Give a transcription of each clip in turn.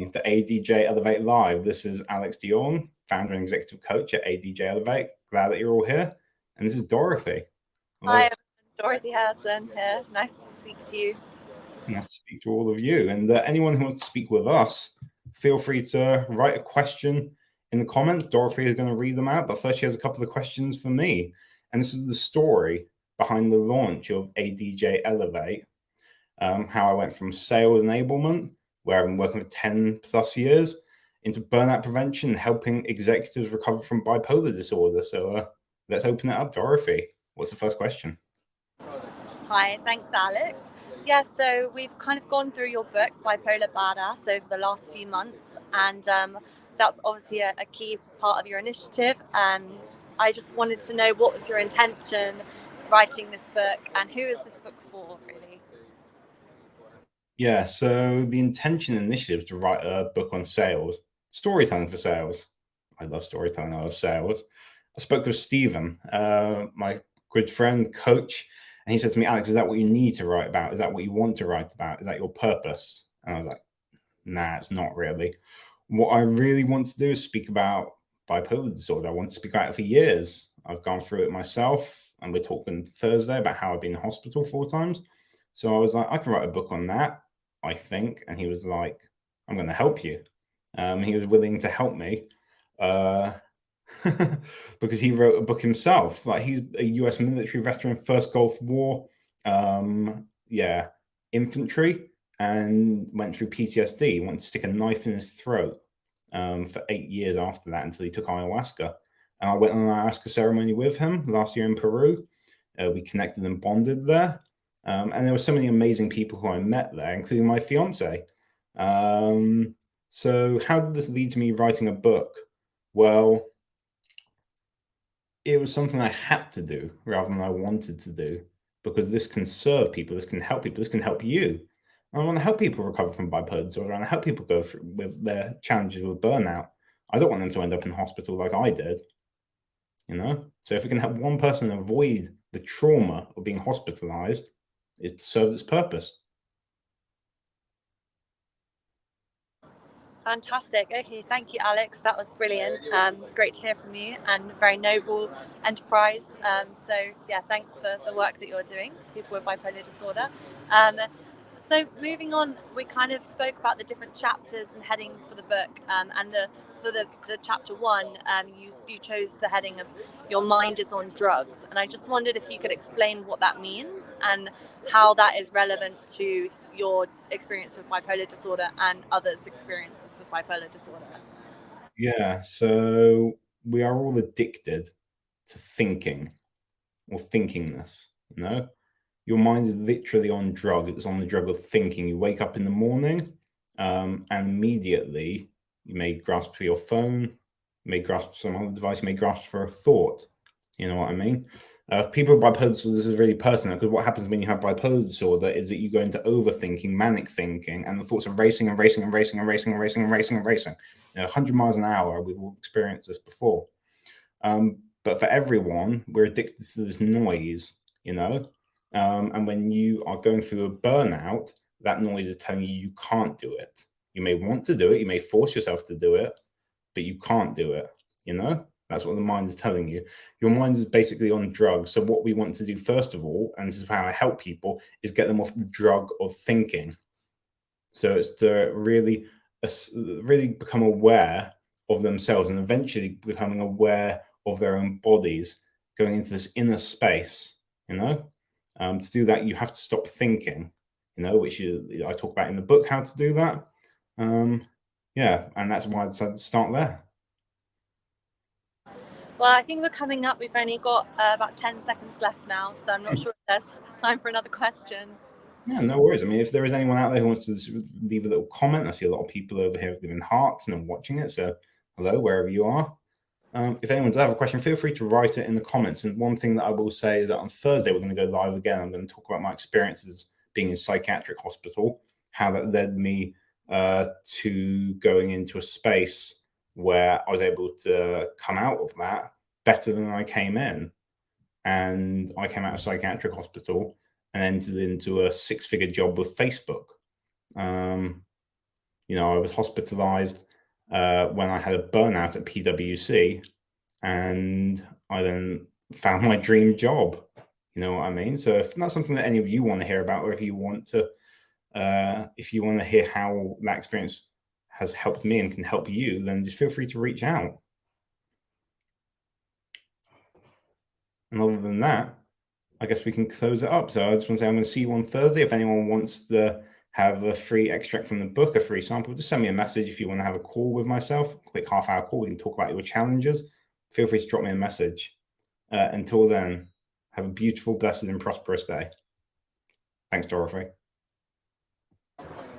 welcome to ADJ Elevate Live. This is Alex Dion, founder and executive coach at ADJ Elevate. Glad that you're all here. And this is Dorothy. Hello. Hi, I'm Dorothy Herson here. Nice to speak to you. Nice to speak to all of you. And anyone who wants to speak with us, feel free to write a question in the comments. Dorothy is going to read them out, but first she has a couple of questions for me. And this is the story behind the launch of ADJ Elevate, how I went from sales enablement, where I've been working for 10 plus years, into burnout prevention, helping executives recover from bipolar disorder. So let's open it up. Dorothy, what's the first question? Hi, thanks, Alex. Yeah, so we've kind of gone through your book, Bipolar Badass, over the last few months, and that's obviously a key part of your initiative. I just wanted to know, what was your intention writing this book, and who is this book for, really? Yeah, so the intention initiative is to write a book on sales, storytelling for sales. I love storytelling, I love sales. I spoke with Stephen, my good friend, coach, and he said to me, Alex, is that what you need to write about? Is that what you want to write about? Is that your purpose? And I was like, nah, it's not really. What I really want to do is speak about bipolar disorder. I want to speak about it for years. I've gone through it myself, and we're talking Thursday about how I've been in hospital 4 times. So I was like, I can write a book on that, I think. And he was like, I'm going to help you. He was willing to help me because he wrote a book himself. Like, he's a US military veteran, first Gulf War, infantry, and went through PTSD. He wanted to stick a knife in his throat for 8 years after that, until he took ayahuasca. And I went on an ayahuasca ceremony with him last year in Peru. We connected and bonded there. And there were so many amazing people who I met there, including my fiance. So how did this lead to me writing a book? Well, it was something I had to do rather than I wanted to do, because this can serve people, this can help people, this can help you. I want to help people recover from bipolar disorder, and I help people go through with their challenges with burnout. I don't want them to end up in hospital like I did, So if we can help one person avoid the trauma of being hospitalized, it serves its purpose. Fantastic. Okay, thank you, Alex. That was brilliant. Great to hear from you, and very noble enterprise. So yeah, thanks for the work that you're doing, people with bipolar disorder. So moving on, we kind of spoke about the different chapters and headings for the book, and for the chapter 1, you chose the heading of "Your Mind is on Drugs," and I just wondered if you could explain what that means and how that is relevant to your experience with bipolar disorder and others' experiences with bipolar disorder. Yeah, so we are all addicted to thinking or thinkingness, Your mind is literally on drug. It's on the drug of thinking. You wake up in the morning, and immediately you may grasp for your phone, you may grasp some other device, you may grasp for a thought. You know what I mean? People with bipolar disorder, this is really personal, because what happens when you have bipolar disorder is that you go into overthinking, manic thinking, and the thoughts are racing and racing and racing and racing and racing and racing and racing. 100 miles an hour. We've all experienced this before. But for everyone, we're addicted to this noise, and when you are going through a burnout, that noise is telling you you can't do it. You may want to do it, you may force yourself to do it, but you can't do it, That's what the mind is telling you. Your mind is basically on drugs. So what we want to do, first of all, and this is how I help people, is get them off the drug of thinking. So it's to really become aware of themselves, and eventually becoming aware of their own bodies, going into this inner space, To do that, you have to stop thinking, which I talk about in the book, how to do that. And that's why I decided to start there. Well, I think we're coming up. We've only got about 10 seconds left now, so I'm not sure if there's time for another question. Yeah, no worries. I mean, if there is anyone out there who wants to leave a little comment, I see a lot of people over here giving hearts and watching it. So hello, wherever you are. If anyone does have a question, feel free to write it in the comments. And one thing that I will say is that on Thursday, we're going to go live again. I'm going to talk about my experiences being in psychiatric hospital, how that led me to going into a space where I was able to come out of that better than I came in. And I came out of psychiatric hospital and entered into a 6-figure job with Facebook. I was hospitalized when I had a burnout at PwC, and I then found my dream job. You know what I mean? So if that's something that any of you want to hear about, or if you want to hear how that experience has helped me and can help you, then just feel free to reach out. And other than that, I guess we can close it up. So I just want to say I'm going to see you on Thursday. If anyone wants to have a free extract from the book, a free sample, just send me a message. If you want to have a call with myself, a quick half-hour call, we can talk about your challenges. Feel free to drop me a message. Until then, have a beautiful, blessed, and prosperous day. Thanks, Dorothy.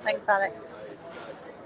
Thanks, Alex.